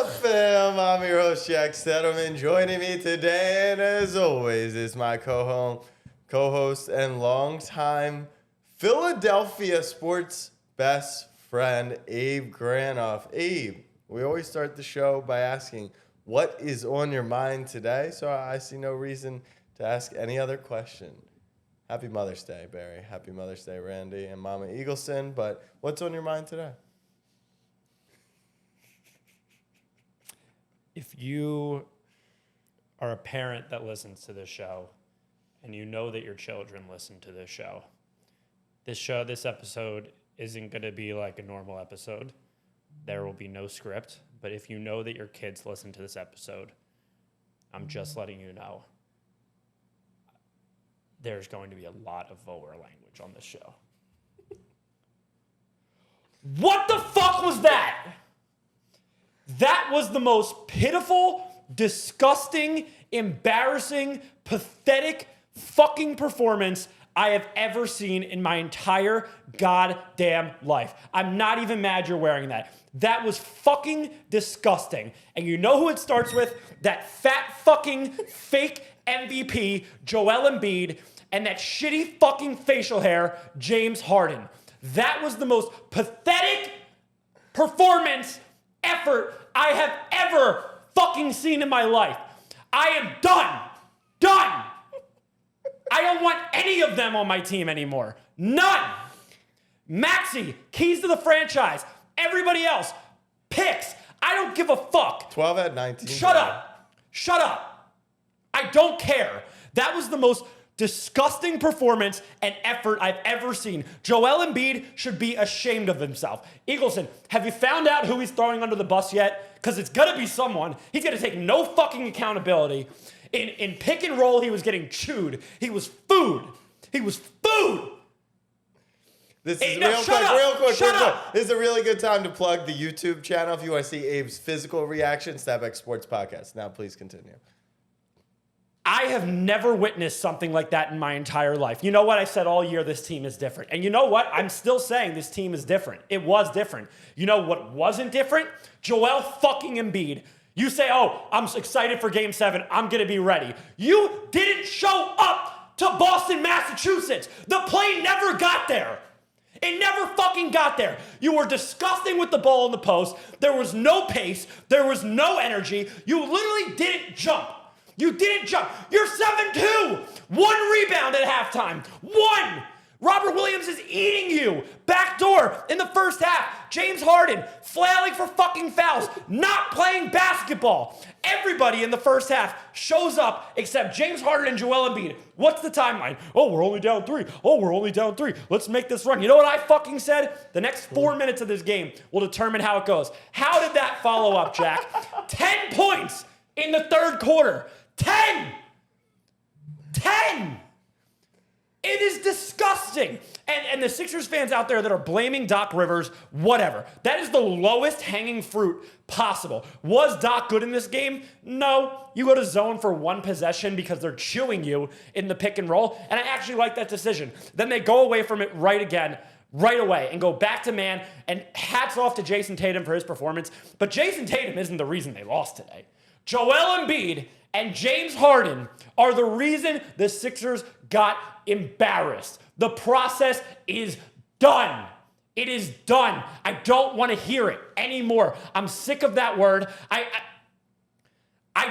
up, fam? I'm your host, Jack Settleman. Joining me today, and as always, is my co-host and longtime Philadelphia sports best friend, Abe Granoff. Abe, we always start the show by asking, what is on your mind today? So I see no reason to ask any other question. Happy Mother's Day, Barry. Happy Mother's Day, Randy and Mama Eagleson. But what's on your mind today? If you are a parent that listens to this show and you know that your children listen to this episode isn't going to be like a normal episode. There will be no script. But if you know that your kids listen to this episode, I'm just letting you know there's going to be a lot of vulgar language on this show. What the fuck was that? That was the most pitiful, disgusting, embarrassing, pathetic fucking performance I have ever seen in my entire goddamn life. I'm not even mad you're wearing that. That was fucking disgusting. And you know who it starts with? That fat fucking fake MVP, Joel Embiid, and that shitty fucking facial hair, James Harden. That was the most pathetic performance effort I have ever fucking seen in my life. I am done. Done. I don't want any of them on my team anymore. None. Maxey, keys to the franchise. Everybody else, picks. I don't give a fuck. 12 at 19. Shut up. Shut up. I don't care. That was the most disgusting performance and effort I've ever seen. Joel Embiid should be ashamed of himself. Eagleson, have you found out who he's throwing under the bus yet? Because it's going to be someone. He's going to take no fucking accountability. In pick and roll, he was getting chewed. He was food. He was food. This is real quick. This is a really good time to plug the YouTube channel if you want to see Abe's physical reaction. Snapback Sports Podcast. Now, please continue. I have never witnessed something like that in my entire life. You know what? I said all year this team is different. And you know what? I'm still saying this team is different. It was different. You know what wasn't different? Joel fucking Embiid. You say, oh, I'm excited for Game 7. I'm going to be ready. You didn't show up to Boston, Massachusetts. The plane never got there. It never fucking got there. You were disgusting with the ball in the post. There was no pace. There was no energy. You literally didn't jump. You didn't jump. You're 7-2. 1 rebound at halftime. 1. Robert Williams is eating you. Backdoor in the first half. James Harden flailing for fucking fouls. Not playing basketball. Everybody in the first half shows up except James Harden and Joel Embiid. What's the timeline? Oh, we're only down 3. Oh, we're only down 3. Let's make this run. You know what I fucking said? The next 4 minutes of this game will determine how it goes. How did that follow up, Jack? 10 points in the third quarter. 10! It is disgusting. And the Sixers fans out there that are blaming Doc Rivers, whatever. That is the lowest hanging fruit possible. Was Doc good in this game? No. You go to zone for 1 possession because they're chewing you in the pick and roll. And I actually like that decision. Then they go away from it right away and go back to man. And hats off to Jason Tatum for his performance. But Jason Tatum isn't the reason they lost today. Joel Embiid and James Harden are the reason the Sixers got embarrassed. The process is done. It is done. I don't want to hear it anymore. I'm sick of that word. I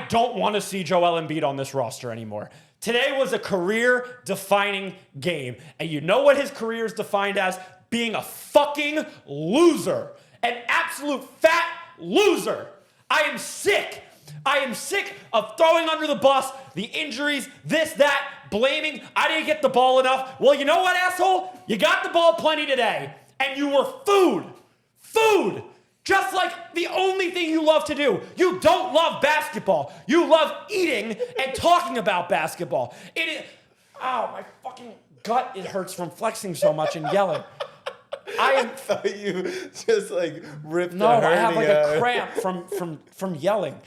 don't want to see Joel Embiid on this roster anymore. Today was a career-defining game. And you know what his career is defined as? Being a fucking loser. An absolute fat loser. I am sick. I am sick of throwing under the bus, the injuries, this, that, blaming. I didn't get the ball enough. Well, you know what, asshole? You got the ball plenty today, and you were food. Food. Just like the only thing you love to do. You don't love basketball. You love eating and talking about basketball. It is... Oh, my fucking gut, it hurts from flexing so much and yelling. I thought you just like ripped No, I have like a cramp from yelling.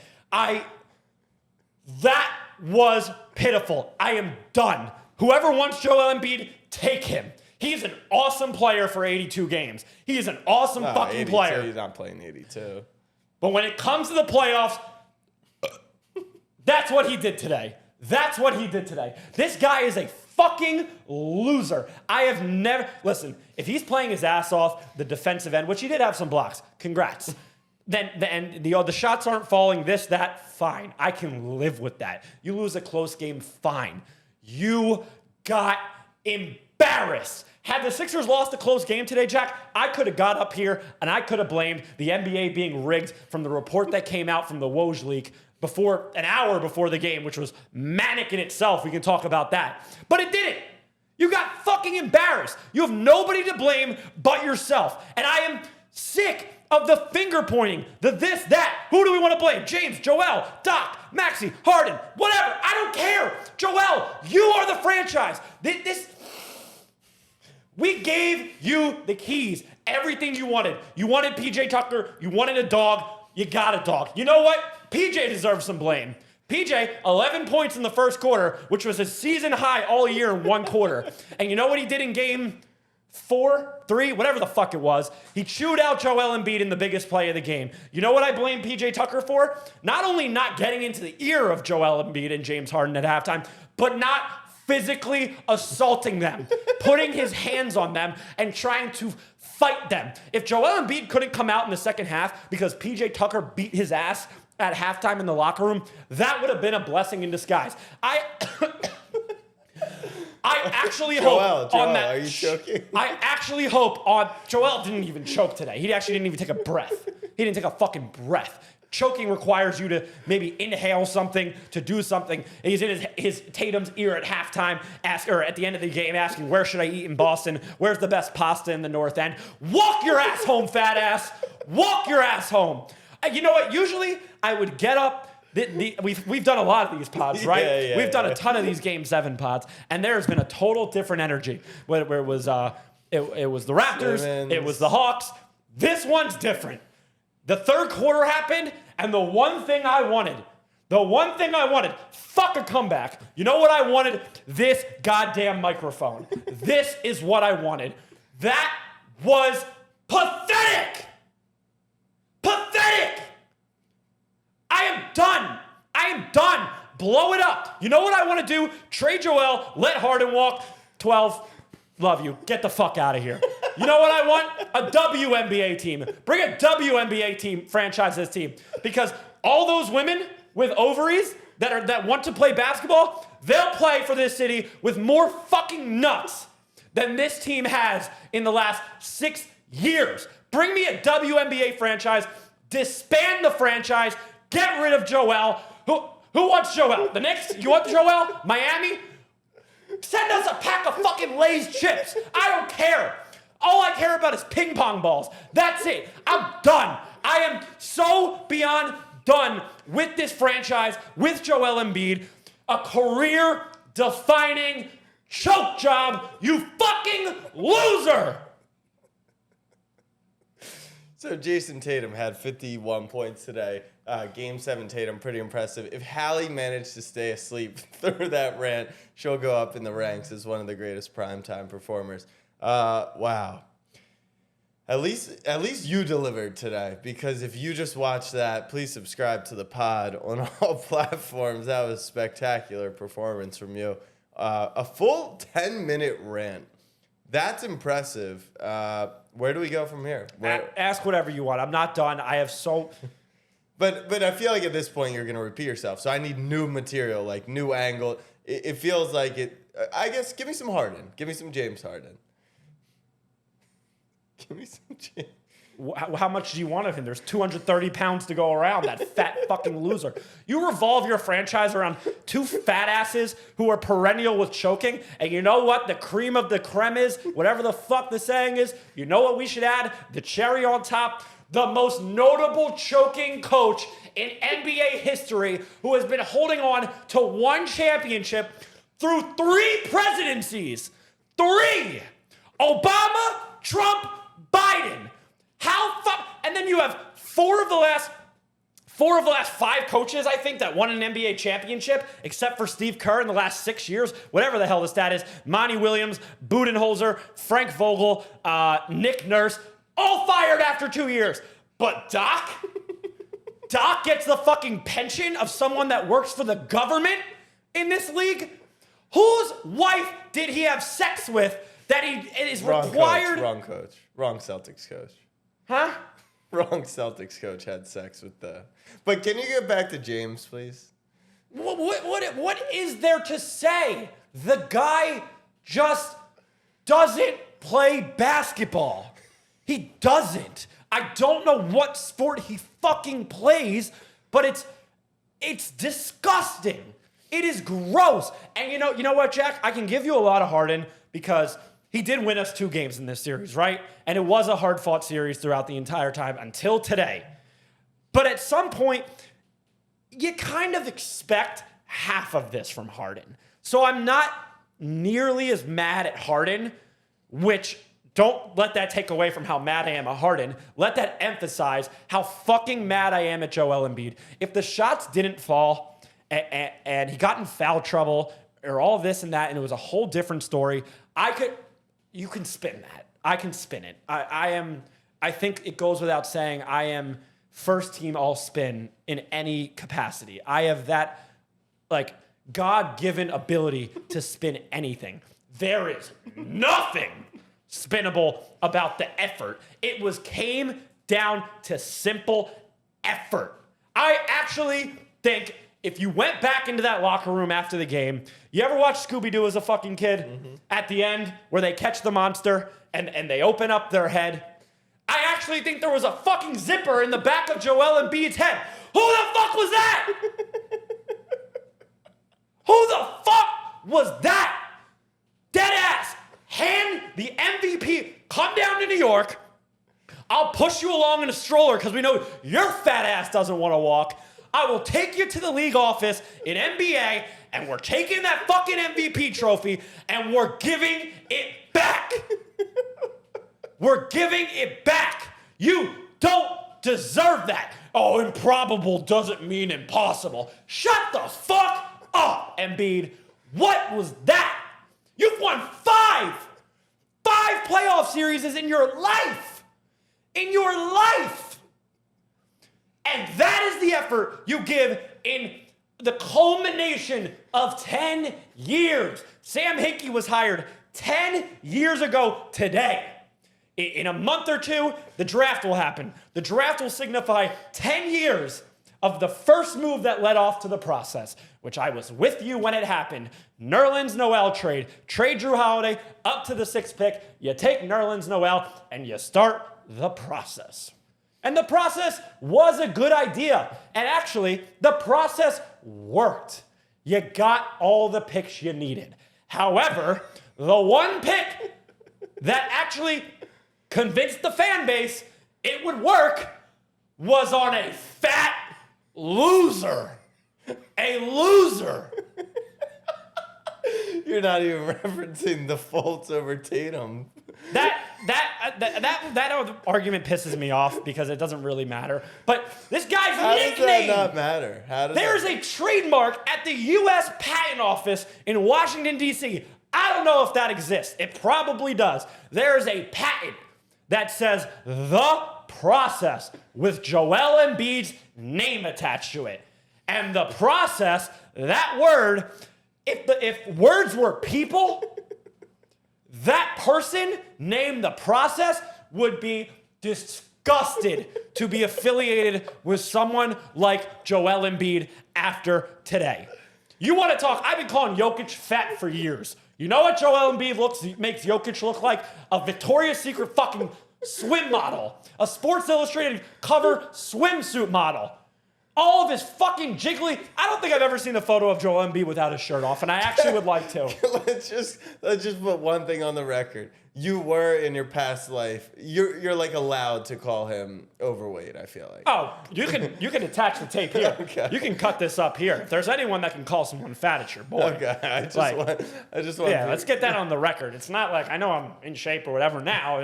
That was pitiful. I am done. Whoever wants Joel Embiid, take him. He is an awesome player for 82 games. He is an awesome fucking 82, player. He's not playing 82. But when it comes to the playoffs, that's what he did today. That's what he did today. This guy is a fucking loser. I have never... Listen, if he's playing his ass off, the defensive end, which he did have some blocks, congrats. Then the shots aren't falling, that, fine. I can live with that. You lose a close game, fine. You got embarrassed. Had the Sixers lost a close game today, Jack, I could have got up here and I could have blamed the NBA being rigged from the report that came out from the Woj leak an hour before the game, which was manic in itself. We can talk about that. But it didn't. You got fucking embarrassed. You have nobody to blame but yourself. And I am sick of the finger pointing, the this, that. Who do we want to blame? James, Joel, Doc, Maxey, Harden, whatever. I don't care. Joel, you are the franchise. We gave you the keys. Everything you wanted. You wanted PJ Tucker. You wanted a dog. You got a dog. You know what? PJ deserves some blame. PJ, 11 points in the first quarter, which was his season high all year in one quarter. And you know what he did in game 4, 3, whatever the fuck it was? He chewed out Joel Embiid in the biggest play of the game. You know what I blame PJ Tucker for? Not only not getting into the ear of Joel Embiid and James Harden at halftime, but not physically assaulting them, putting his hands on them and trying to fight them. If Joel Embiid couldn't come out in the second half because PJ Tucker beat his ass at halftime in the locker room, that would have been a blessing in disguise. I actually hope Joel, on that. Are you choking? I actually hope on... Joel didn't even choke today. He actually didn't even take a breath. He didn't take a fucking breath. Choking requires you to maybe inhale something, to do something. He's in his Tatum's ear at halftime, or at the end of the game, asking, where should I eat in Boston? Where's the best pasta in the North End? Walk your ass home, fat ass. Walk your ass home. You know what? Usually, I would get up. We've done a lot of these pods, right? We've done a ton of these Game 7 pods, and there's been a total different energy. Where it was it was the Raptors, it was the Hawks. This one's different. The third quarter happened, and the one thing I wanted, fuck a comeback. You know what I wanted? This goddamn microphone. This is what I wanted. That was pathetic. Pathetic. I am done. Blow it up. You know what I want to do? Trade Joel, let Harden walk. 12. Love you. Get the fuck out of here. You know what I want? A WNBA team. Bring a WNBA team, franchise this team. Because all those women with ovaries that want to play basketball, they'll play for this city with more fucking nuts than this team has in the last 6 years. Bring me a WNBA franchise. Disband the franchise. Get rid of Joel. Who wants Joel? The Knicks? You want Joel? Miami? Send us a pack of fucking Lay's chips. I don't care. All I care about is ping pong balls. That's it. I'm done. I am so beyond done with this franchise, with Joel Embiid. A career-defining choke job, you fucking loser. So Jason Tatum had 51 points today. Game 7 Tatum, pretty impressive. If Hallie managed to stay asleep through that rant, she'll go up in the ranks as one of the greatest primetime performers. Wow. At least you delivered today, because if you just watched that, please subscribe to the pod on all platforms. That was a spectacular performance from you. A full 10-minute rant. That's impressive. Where do we go from here? Ask whatever you want. I'm not done. I have so... But I feel like at this point you're going to repeat yourself. So I need new material, like new angle. It feels like it... I guess give me some Harden. Give me some James Harden. Give me some James... How much do you want of him? There's 230 pounds to go around, that fat fucking loser. You revolve your franchise around two fat asses who are perennial with choking, and you know what the cream of the creme is? Whatever the fuck the saying is, you know what we should add? The cherry on top, the most notable choking coach in NBA history who has been holding on to one championship through 3 presidencies. 3! Obama, Trump, Biden. And then you have four of the last 5 coaches, I think, that won an NBA championship, except for Steve Kerr in the last 6 years, whatever the hell the stat is. Monty Williams, Budenholzer, Frank Vogel, Nick Nurse, all fired after 2 years. But Doc, Doc gets the fucking pension of someone that works for the government in this league? Whose wife did he have sex with that he is required? Wrong coach. Wrong Celtics coach. Huh? Wrong Celtics coach had sex with the... But can you get back to James, please? What is there to say? The guy just doesn't play basketball. He doesn't. I don't know what sport he fucking plays, but it's disgusting. It is gross. And you know what, Jack? I can give you a lot of Harden because he did win us 2 games in this series, right? And it was a hard-fought series throughout the entire time until today. But at some point, you kind of expect half of this from Harden. So I'm not nearly as mad at Harden, which don't let that take away from how mad I am at Harden. Let that emphasize how fucking mad I am at Joel Embiid. If the shots didn't fall and he got in foul trouble or all this and that, and it was a whole different story, you can spin that. I can spin it. I think it goes without saying I am first team all spin in any capacity. I have that God-given ability to spin anything. There is nothing spinnable about the effort. It came down to simple effort. I actually think if you went back into that locker room after the game, you ever watch Scooby-Doo as a fucking kid? Mm-hmm. At the end, where they catch the monster and they open up their head. I actually think there was a fucking zipper in the back of Joel Embiid's head. Who the fuck was that? Who the fuck was that? Dead ass. Hand the MVP. Come down to New York. I'll push you along in a stroller because we know your fat ass doesn't want to walk. I will take you to the league office in NBA and we're taking that fucking MVP trophy and we're giving it back. We're giving it back. You don't deserve that. Oh, improbable doesn't mean impossible. Shut the fuck up, Embiid. What was that? You've won 5 playoff series in your life. In your life. And that is the effort you give in the culmination of 10 years. Sam Hinkie was hired 10 years ago today. In a month or two, the draft will happen. The draft will signify 10 years of the first move that led off to the process, which I was with you when it happened. Nerlens Noel trade. Trade Drew Holiday up to the 6th pick. You take Nerlens Noel and you start the process. And the process was a good idea. And actually, the process worked. You got all the picks you needed. However, the one pick that actually convinced the fan base it would work was on a fat loser. A loser. You're not even referencing the Fultz over Tatum. That argument pisses me off because it doesn't really matter. But this guy's nickname. How does that not matter? There's a trademark at the U.S. Patent Office in Washington, D.C. I don't know if that exists. It probably does. There is a patent that says the process with Joel Embiid's name attached to it. And the process, that word, if words were people, that person named the process would be disgusted to be affiliated with someone like Joel Embiid after today. You want to talk, I've been calling Jokic fat for years. You know what Joel Embiid makes Jokic look like? A Victoria's Secret fucking swim model. A Sports Illustrated cover swimsuit model. All of his fucking jiggly. I don't think I've ever seen a photo of Joel Embiid without his shirt off, and I actually would like to. Let's just put one thing on the record. You were in your past life. You're like allowed to call him overweight, I feel like. Oh, you can attach the tape here. Okay. You can cut this up here. If there's anyone that can call someone fat, it's your boy. Okay. I just want. Yeah, let's get that on the record. It's not like I know I'm in shape or whatever now.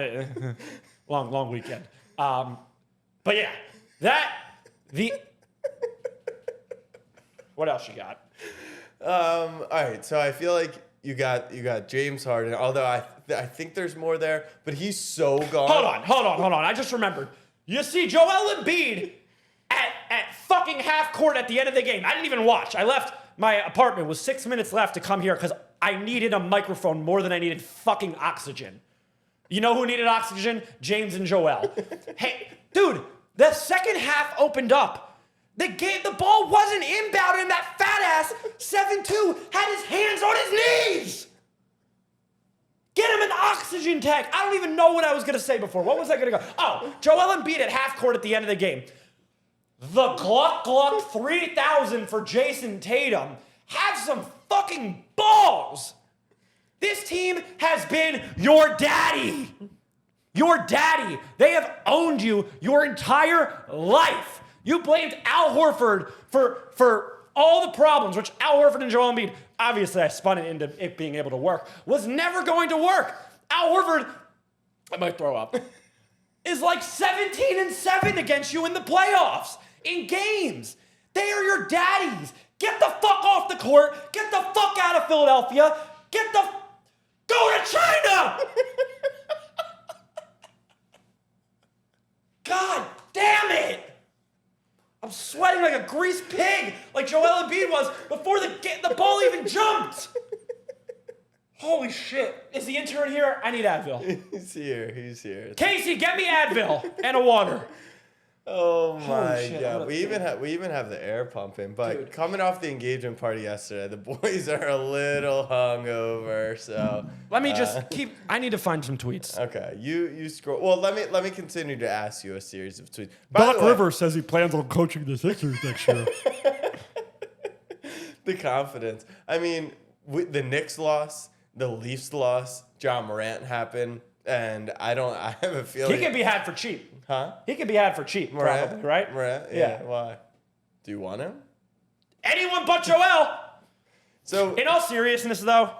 long weekend. But yeah, what else you got? All right, so I feel like you got James Harden, although I think there's more there, but he's so gone. Hold on. I just remembered. You see Joel Embiid at fucking half court at the end of the game. I didn't even watch. I left my apartment with 6 minutes left to come here because I needed a microphone more than I needed fucking oxygen. You know who needed oxygen? James and Joel. Hey, dude, the second half opened up. The ball wasn't inbound, and that fat ass 7'2" had his hands on his knees. Get him an oxygen tank. I don't even know what I was going to say before. What was I going to go? Oh, Joel Embiid at half court at the end of the game. The Gluck 3000 for Jason Tatum. Have some fucking balls. This team has been your daddy. Your daddy. They have owned you your entire life. You blamed Al Horford for all the problems, which Al Horford and Joel Embiid, obviously I spun it into it being able to work, was never going to work. Al Horford, I might throw up, is like 17-7 against you in the playoffs, in games. They are your daddies. Get the fuck off the court. Get the fuck out of Philadelphia. Go to China. God damn it. I'm sweating like a greased pig, like Joel Embiid was before the ball even jumped. Holy shit. Is the intern here? I need Advil. He's here. Casey, get me Advil and a water. Oh my shit, God. We even have the air pumping, but Dude. coming off the engagement party yesterday, the boys are a little hungover, so Let me just I need to find some tweets. okay. You scroll. Well, let me continue to ask you a series of tweets. By Doc the way, Rivers says he plans on coaching the Sixers next year. the confidence. I mean, the Knicks lost, the Leafs lost, John Morant happened, and I have a feeling He can be had for cheap. Huh? He can be had for cheap, Morant, probably, right? Morant? Yeah. Why? Do you want him? Anyone but Joel. So In all seriousness, though,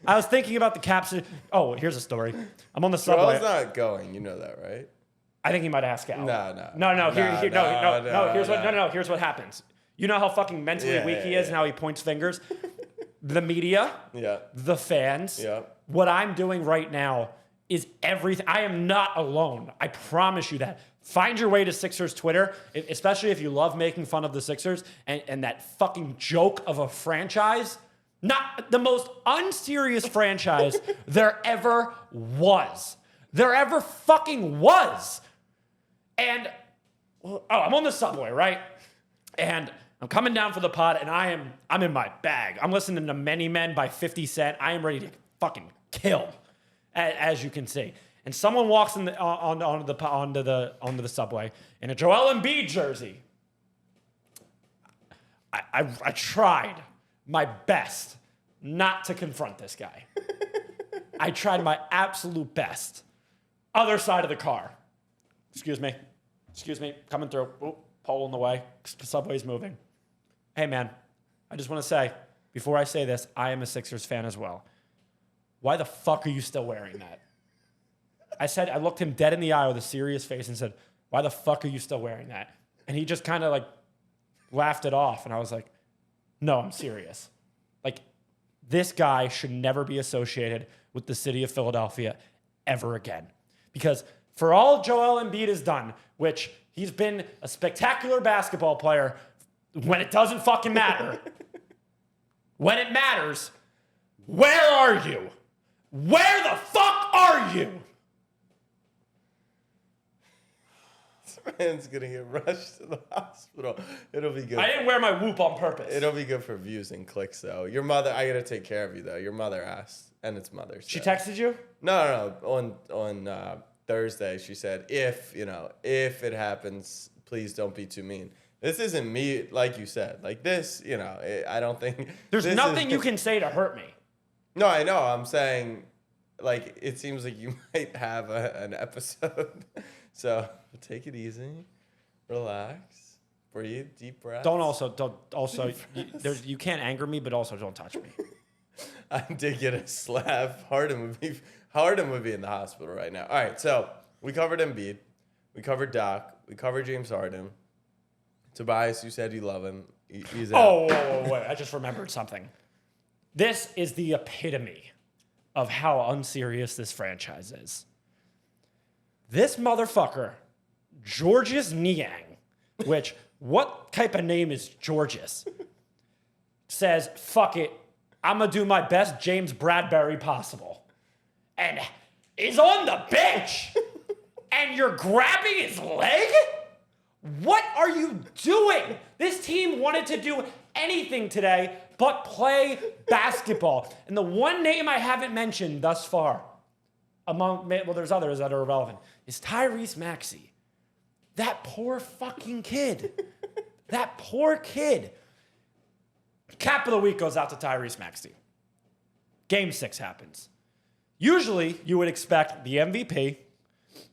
I was thinking about the Caps. Oh, here's a story. I'm on the subway. Joel's not going. You know that, right? I think he might ask Al. No. Here's what happens. You know how fucking mentally weak he is and how he points fingers? The media, Yeah. the fans. Yeah. What I'm doing right now is everything. I am not alone. I promise you that. Find your way to Sixers Twitter, especially if you love making fun of the Sixers and that fucking joke of a franchise. Not the most unserious franchise there ever was. There ever fucking was. And, I'm on the subway, right? And I'm coming down for the pod, and I'm in my bag. I'm listening to Many Men by 50 Cent. I am ready to fucking kill, as you can see. And someone walks onto the subway in a Joel Embiid jersey. I tried my best not to confront this guy. I tried my absolute best. Other side of the car. Excuse me, coming through. Ooh, pole in the way. Subway's moving. Hey, man, I just want to say, before I say this, I am a Sixers fan as well. Why the fuck are you still wearing that? I looked him dead in the eye with a serious face and said, why the fuck are you still wearing that? And he just kind of like laughed it off. And I was like, no, I'm serious. Like, this guy should never be associated with the city of Philadelphia ever again. Because for all Joel Embiid has done, which he's been a spectacular basketball player when it doesn't fucking matter. When it matters, where are you? Where the fuck are you? man's gonna get rushed to the hospital. It'll be good. I didn't wear my whoop on purpose. It'll be good for views and clicks, though. Your mother, I gotta take care of you, though. Your mother asked, and it's Mother's Day. She texted you? No. On Thursday, she said, if it happens, please don't be too mean. This isn't me, like you said. Like this, I don't think There's nothing you can say to hurt me. No, I know. I'm saying, like, it seems like you might have an episode. So take it easy, relax, breathe, deep breath. You can't anger me, but also don't touch me. I did get a slap. Harden would be in the hospital right now. All right, so we covered Embiid, we covered Doc, we covered James Harden. Tobias, you said you love him. He's out. Oh, wait, I just remembered something. This is the epitome of how unserious this franchise is. This motherfucker, Georges Niang, which What type of name is Georges? Says, fuck it, I'm going to do my best James Bradbury possible. And is on the bench. And you're grabbing his leg? What are you doing? This team wanted to do anything today but play basketball. And the one name I haven't mentioned thus far, there's others that are irrelevant, is Tyrese Maxey. That poor fucking kid. That poor kid. Cap of the week goes out to Tyrese Maxey. Game 6 happens. Usually, you would expect the MVP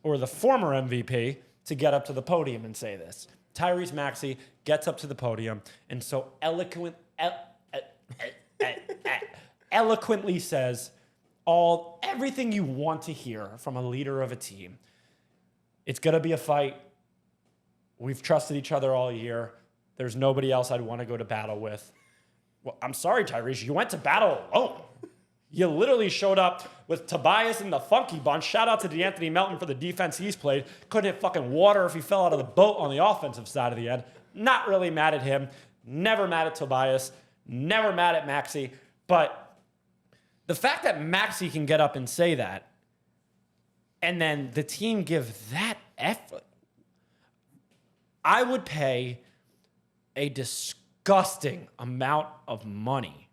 or the former MVP to get up to the podium and say this. Tyrese Maxey gets up to the podium and so eloquently says everything you want to hear from a leader of a team. It's going to be a fight. We've trusted each other all year. There's nobody else I'd want to go to battle with. Well, I'm sorry, Tyrese. You went to battle alone. You literally showed up with Tobias and the Funky Bunch. Shout out to DeAnthony Melton for the defense he's played. Couldn't hit fucking water if he fell out of the boat on the offensive side of the end. Not really mad at him. Never mad at Tobias. Never mad at Maxey. But the fact that Maxey can get up and say that, and then the team give that effort, I would pay a disgusting amount of money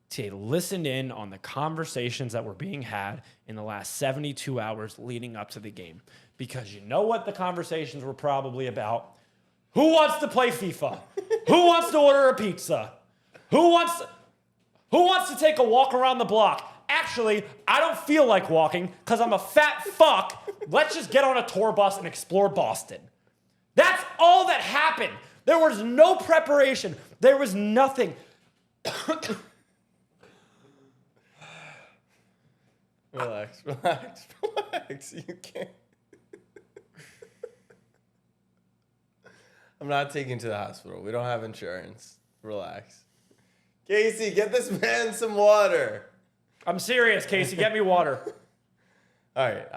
to listen in on the conversations that were being had in the last 72 hours leading up to the game. Because you know what the conversations were probably about? Who wants to play FIFA? Who wants to order a pizza? Who wants to take a walk around the block? Actually, I don't feel like walking because I'm a fat fuck. Let's just get on a tour bus and explore Boston. That's all that happened. There was no preparation. There was nothing. Relax. You can't. I'm not taking you to the hospital. We don't have insurance. Relax. Casey, get this man some water. I'm serious, Casey. Get me water. All right,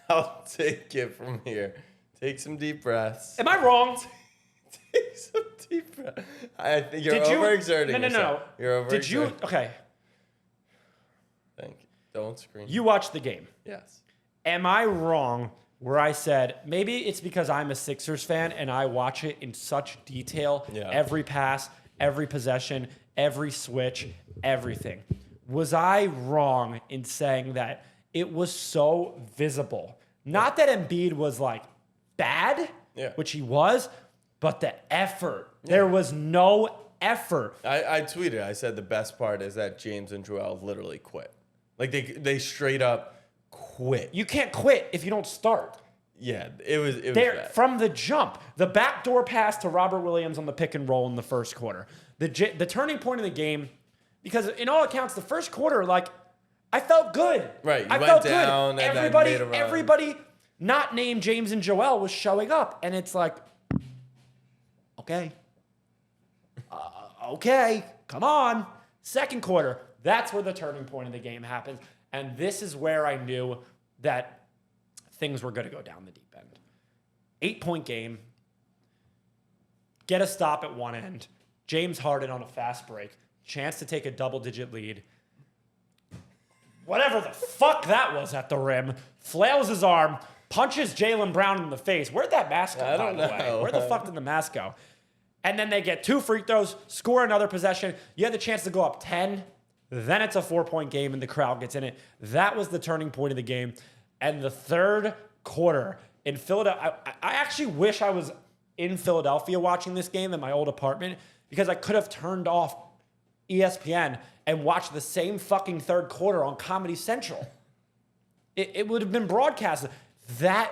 I'll take it from here. Take some deep breaths. Am I wrong? Take some deep breaths. I think you're overexerting yourself. No. You're overexerting. Did you? Okay. Thank you. Don't scream. You watched the game. Yes. Am I wrong where I said, maybe it's because I'm a Sixers fan and I watch it in such detail, every pass, every possession, every switch, everything. Was I wrong in saying that it was so visible? Not that Embiid was like bad, which he was, but the effort. There was no effort. I tweeted, I said the best part is that James and Joel literally quit. Like they straight up quit. You can't quit if you don't start. Yeah, it was There, from the jump. The backdoor pass to Robert Williams on the pick and roll in the first quarter. The turning point of the game, because in all accounts, the first quarter, like, I felt good. Right, I went felt down good. and Everybody, then made a run. everybody not named James and Joel was showing up. And it's like, okay. Okay, come on. Second quarter, that's where the turning point of the game happens. And this is where I knew that things were going to go down the deep end. 8-point game. Get a stop at one end. James Harden on a fast break. Chance to take a double-digit lead. Whatever the fuck that was at the rim. Flails his arm. Punches Jaylen Brown in the face. Where'd that mask go, by the way? Where the fuck did the mask go? And then they get 2 free throws, score another possession. You had the chance to go up 10. Then it's a 4-point game and the crowd gets in it. That was the turning point of the game. And the third quarter in Philadelphia, I actually wish I was in Philadelphia watching this game in my old apartment because I could have turned off ESPN and watched the same fucking third quarter on Comedy Central. It would have been broadcasted. I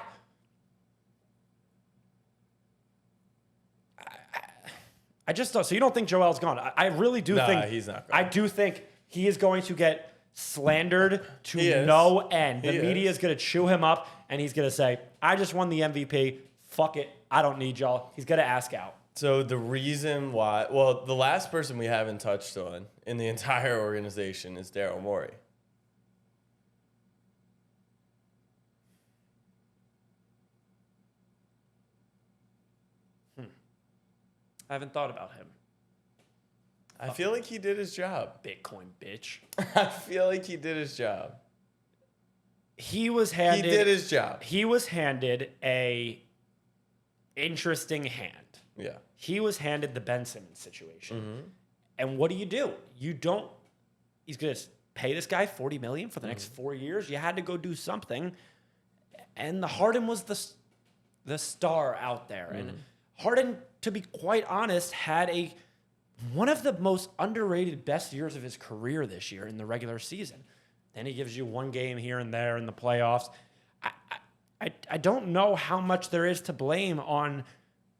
just don't. So you don't think Joel's gone? I really do think. He's not gone. I do think he is going to get slandered to no end. The media is going to chew him up, and he's going to say, I just won the MVP. Fuck it. I don't need y'all. He's going to ask out. So the reason why, well, the last person we haven't touched on in the entire organization is Daryl Morey. I haven't thought about him. I feel like he did his job. Bitcoin bitch. I feel like he did his job. He did his job. He was handed a interesting hand. Yeah. He was handed the Ben Simmons situation. Mm-hmm. And what do? You don't. He's going to pay this guy $40 million for the next 4 years. You had to go do something. And the Harden was the star out there. And Harden, to be quite honest, had one of the most underrated best years of his career this year in the regular season. Then he gives you one game here and there in the playoffs. I don't know how much there is to blame on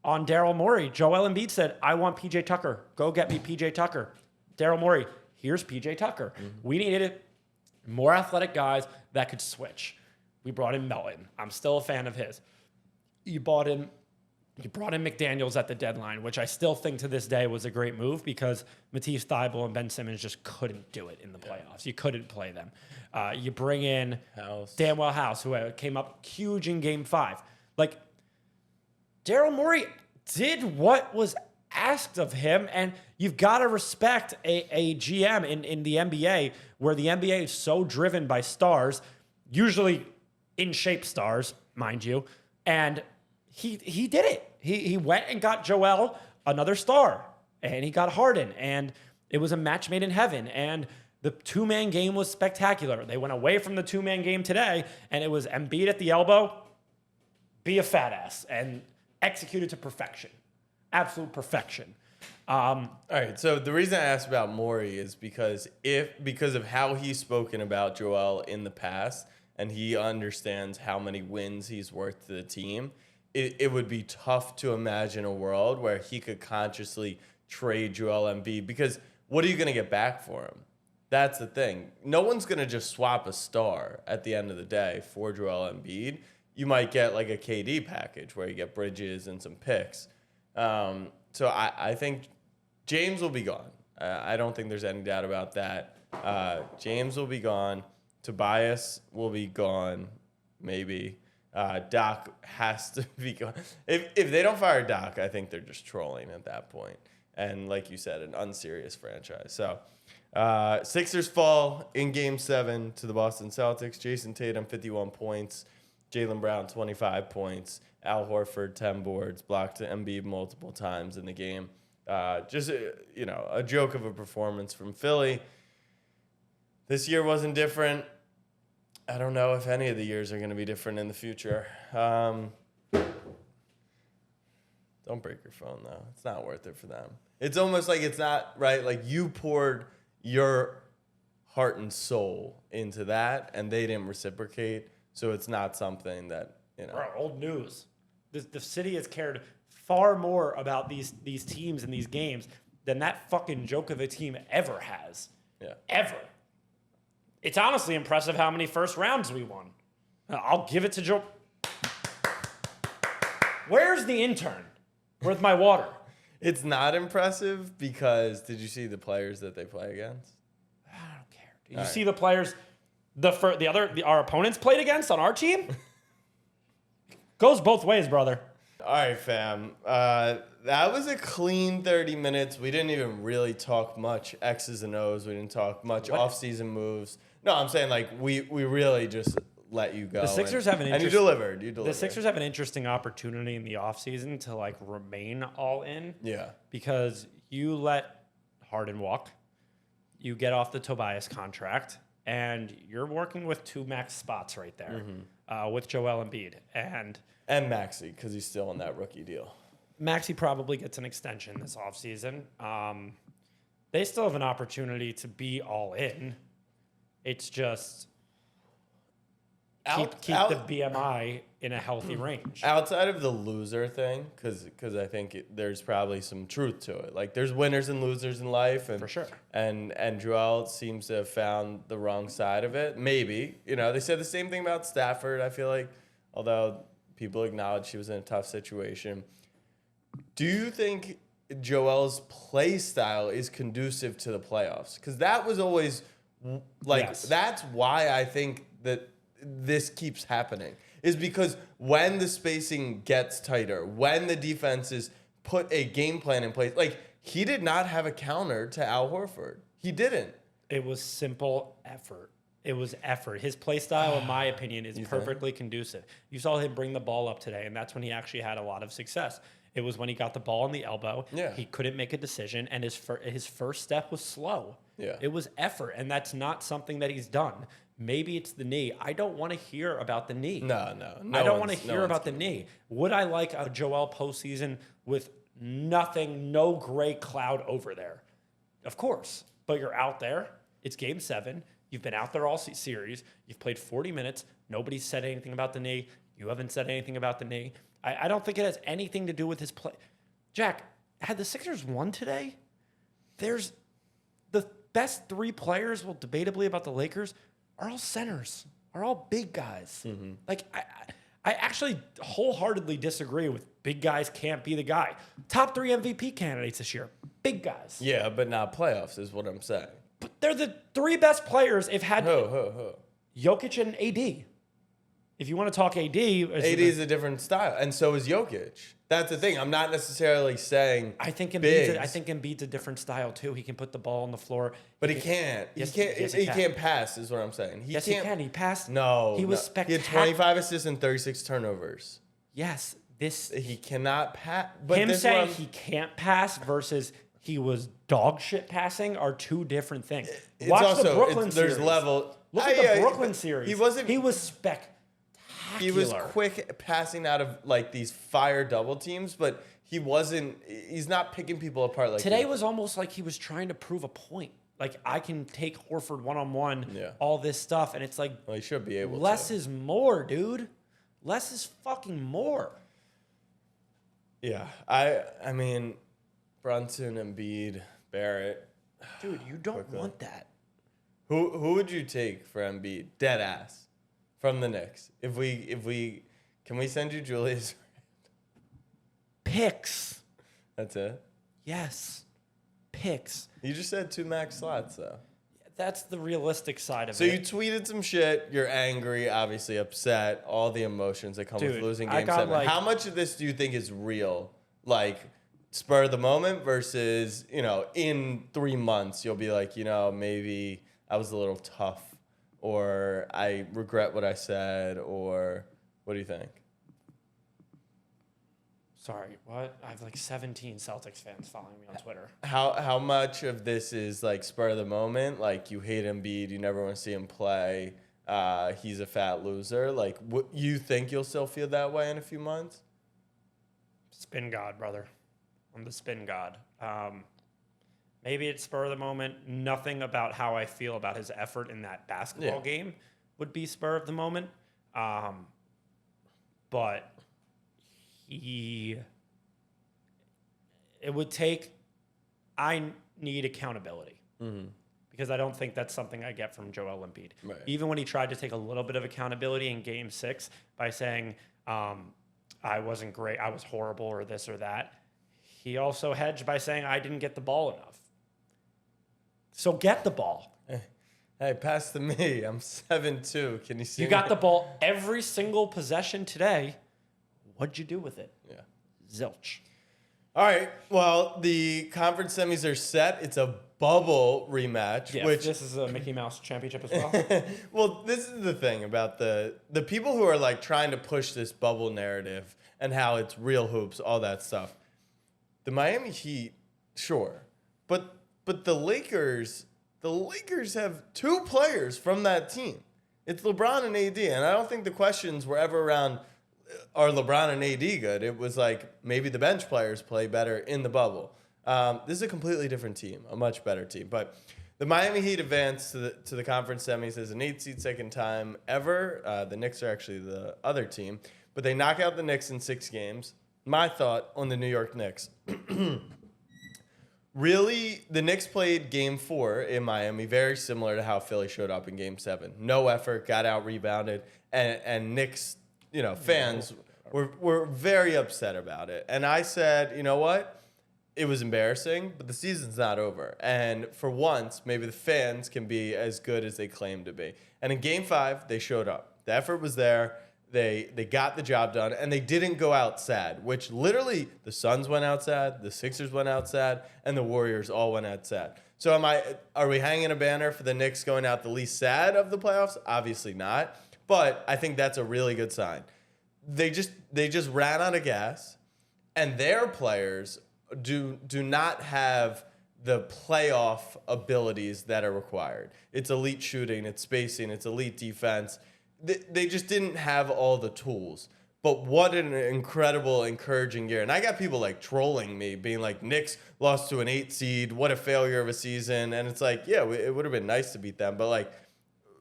Daryl Morey. Joel Embiid said, I want PJ Tucker. Go get me PJ Tucker. Daryl Morey, here's PJ Tucker. We needed more athletic guys that could switch. We brought in Melton. I'm still a fan of his. You brought in McDaniels at the deadline, which I still think to this day was a great move because Matisse Thybulle and Ben Simmons just couldn't do it in the playoffs. You couldn't play them. You bring in Damwell House, who came up huge in Game 5. Like, Daryl Morey did what was asked of him, and you've got to respect a GM in the NBA, where the NBA is so driven by stars, usually in-shape stars, mind you, and he did it. He went and got Joel another star, and he got Harden, and it was a match made in heaven, and the two-man game was spectacular. They went away from the two-man game today, and it was Embiid at the elbow, be a fat ass, and executed to perfection. Absolute perfection. All right, so the reason I asked about Morey is because of how he's spoken about Joel in the past, and he understands how many wins he's worth to the team, it would be tough to imagine a world where he could consciously trade Joel Embiid, because what are you going to get back for him? That's the thing. No one's going to just swap a star at the end of the day for Joel Embiid. You might get like a KD package where you get Bridges and some picks. So I think James will be gone. I don't think there's any doubt about that. James will be gone. Tobias will be gone, maybe. Doc has to be gone. If they don't fire Doc, I think they're just trolling at that point. And like you said, an unserious franchise. So Sixers fall in Game 7 to the Boston Celtics. Jason Tatum, 51 points. Jaylen Brown, 25 points. Al Horford, 10 boards. Blocked Embiid multiple times in the game. Just a joke of a performance from Philly. This year wasn't different. I don't know if any of the years are going to be different in the future. Don't break your phone, though. It's not worth it for them. It's almost like it's not, right? Like, you poured your heart and soul into that, and they didn't reciprocate. So it's not something that, Bro, old news. The city has cared far more about these teams and these games than that fucking joke of a team ever has. Yeah. Ever. It's honestly impressive how many first rounds we won. I'll give it to Joe. Where's the intern? Where's my water? It's not impressive because did you see the players that they play against? I don't care. Did you see the players our opponents played against on our team? Goes both ways, brother. All right, fam. That was a clean 30 minutes. We didn't even really talk much X's and O's. We didn't talk much off-season moves. No, I'm saying like we really just let you go. The Sixers have and you delivered. The Sixers have an interesting opportunity in the offseason to like remain all in. Yeah. Because you let Harden walk, you get off the Tobias contract, and you're working with two max spots right there with Joel Embiid and Maxey, because he's still on that rookie deal. Maxey probably gets an extension this offseason. They still have an opportunity to be all in. It's just keep the BMI in a healthy range. Outside of the loser thing, because I think there's probably some truth to it. Like, there's winners and losers in life. And, for sure. And Joel seems to have found the wrong side of it. Maybe. They said the same thing about Stafford, I feel like, although people acknowledge he was in a tough situation. Do you think Joel's play style is conducive to the playoffs? Because that was always, That's why I think that this keeps happening. Is because when the spacing gets tighter, when the defenses put a game plan in place. Like, he did not have a counter to Al Horford. He didn't. It was simple effort. It was effort. His play style, in my opinion, is perfectly conducive. You saw him bring the ball up today, and that's when he actually had a lot of success. It was when he got the ball on the elbow. Yeah. He couldn't make a decision, and his first step was slow. Yeah. It was effort, and that's not something that he's done. Maybe it's the knee. I don't want to hear about the knee. No. I don't want to hear about the knee. Would I like a Joel postseason with nothing, no gray cloud over there? Of course. But you're out there. It's game 7. You've been out there all series. You've played 40 minutes. Nobody's said anything about the knee. You haven't said anything about the knee. I don't think it has anything to do with his play. Jack, had the Sixers won today, there's the best 3 players, well, debatably about the Lakers, are all centers, are all big guys. Mm-hmm. Like, I actually wholeheartedly disagree with big guys can't be the guy. Top 3 MVP candidates this year, big guys. Yeah, but not playoffs is what I'm saying. But they're the 3 best players if had Jokic and AD. If you want to talk AD is a different style, and so is Jokic. That's the thing. I'm not necessarily saying I think Embiid's a different style too. He can put the ball on the floor, but he can't. Yes, He can't pass. Is what I'm saying. He can. He passed. No, he was spectacular. He had 25 assists and 36 turnovers. Yes, he cannot pass. But him saying he can't pass versus he was dog shit passing are 2 different things. Watch the Brooklyn series. There's level. Look at the Brooklyn series. He wasn't. He was spectacular. He was quick passing out of like these fire double teams, but he wasn't. He's not picking people apart like today. Was almost like he was trying to prove a point. Like, I can take Horford one-on-one, all this stuff, and it's like, well, he should be able to. Less is more, dude. Less is fucking more. Yeah, I mean, Brunson, Embiid, Barrett. Dude, you don't want that. Who would you take for Embiid? Dead ass. From the Knicks. If we can we send you Julius? Picks. That's it? Yes. Picks. You just said 2 max slots though. That's the realistic side of it. So you tweeted some shit, you're angry, obviously upset, all the emotions that come with losing game 7. How much of this do you think is real? Like spur of the moment versus, in 3 months you'll be like, maybe I was a little tough. Or I regret what I said, or what do you think? Sorry, what? I have like 17 Celtics fans following me on Twitter. How much of this is like spur of the moment? Like you hate Embiid, you never want to see him play. He's a fat loser. Like, what you think you'll still feel that way in a few months? Spin God, brother. I'm the spin God. Maybe it's spur of the moment. Nothing about how I feel about his effort in that basketball game would be spur of the moment. But it would take, I need accountability. Mm-hmm. Because I don't think that's something I get from Joel Embiid. Right. Even when he tried to take a little bit of accountability in game 6 by saying, I wasn't great, I was horrible, or this or that. He also hedged by saying, I didn't get the ball enough. So get the ball. Hey, pass to me. I'm 7'2". Can you see me? You got the ball every single possession today. What'd you do with it? Yeah. Zilch. All right. Well, the conference semis are set. It's a bubble rematch. Yes, which this is a Mickey Mouse championship as well. Well, this is the thing about the people who are like trying to push this bubble narrative and how it's real hoops, all that stuff. The Miami Heat, sure. But the Lakers have 2 players from that team. It's LeBron and AD. And I don't think the questions were ever around, are LeBron and AD good? It was like, maybe the bench players play better in the bubble. This is a completely different team, a much better team. But the Miami Heat advanced to the conference semis as an 8 seed second time ever. The Knicks are actually the other team. But they knock out the Knicks in 6 games. My thought on the New York Knicks. Really, the Knicks played game 4 in Miami, very similar to how Philly showed up in game 7. No effort, got out rebounded, and Knicks, fans were very upset about it. And I said, you know what? It was embarrassing, but the season's not over. And for once, maybe the fans can be as good as they claim to be. And in game 5, they showed up. The effort was there. They got the job done, and they didn't go out sad, which literally the Suns went out sad, the Sixers went out sad, and the Warriors all went out sad. So are we hanging a banner for the Knicks going out the least sad of the playoffs? Obviously not, but I think that's a really good sign. They just ran out of gas, and their players do not have the playoff abilities that are required. It's elite shooting, it's spacing, it's elite defense. They just didn't have all the tools. But what an incredible, encouraging year. And I got people like trolling me, being like, Knicks lost to an 8 seed. What a failure of a season. And it's like, yeah, it would have been nice to beat them. But like,